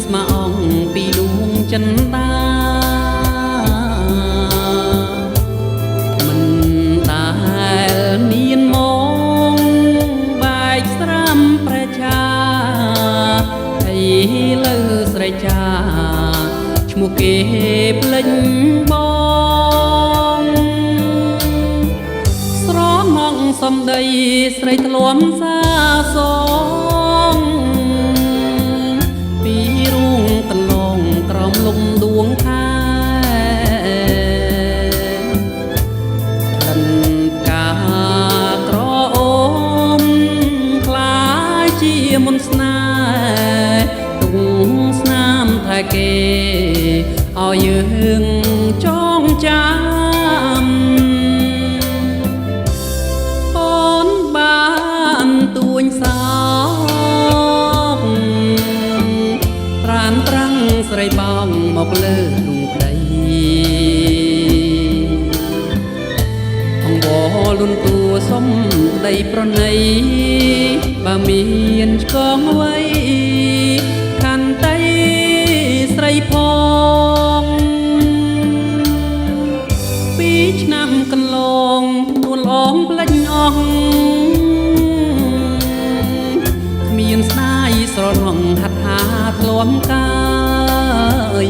ស្មាអងពីដួងចិនតាមិនដែលមានមកបែកស្រាំប្រជាហើយលើស្រីចាឈ្មោះគេភ្លេចបងស្រមងសំដីស្រីធ្លាំសាសងពីរួងកន្លងក្រំលំដួងខែក្លិនកាក្រអូនคล้ายជាមុនស្នេហ៍ទុំស្នាមថែគេឲ្យយើងចងចាំអូនបានទួញសោកត្រានត្រាំងស្រីបងមកលើដួងក្ដីអង្វរលុនតួសុំក្ដីប្រណីបើមានឆ្កងអ្វីខាន់តៃស្រីផងពីឆ្នាំកន្លងនួនអងផ្លេចអស់គ្មានស្នាយស្រណងហាត់ហាធ្លាំកាយ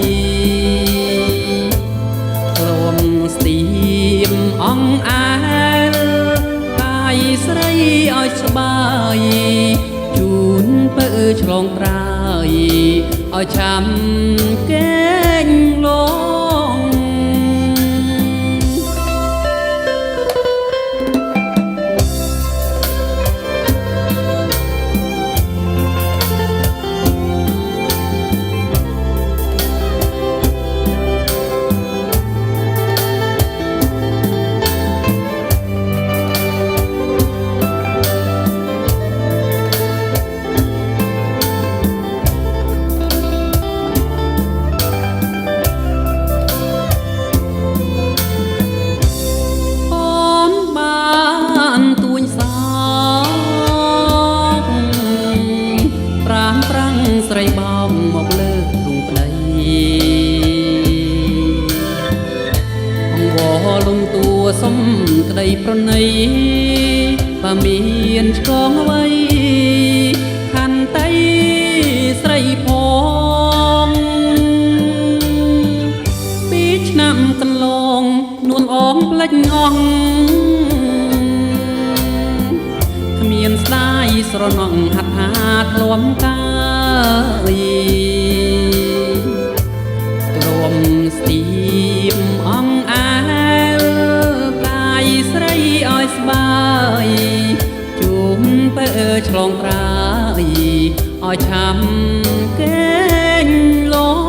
ធ្លាំស្ទីមអងអាលកាយស្រីឲ្យស្បាយជូនពើឆ្លងត្រាយឲ្យឆាំកេងលងស្រីបងមកលើដួងក្ដីអង្វរលំតួសុំក្ដីប្រណីបើមានឆ្កងអ្វីខាន់តៃស្រីផងពីឆ្នាំកន្លងនួនអងផ្លេចអស់គ្មានស្ដាយស្រណងហាត់ហាធ្លាំកាទ្រាំស្ទីមអងអាលកាយស្រីឲ្យស្បាយជុំពើឆ្លងត្រាយឲ្យឆាំកេងលង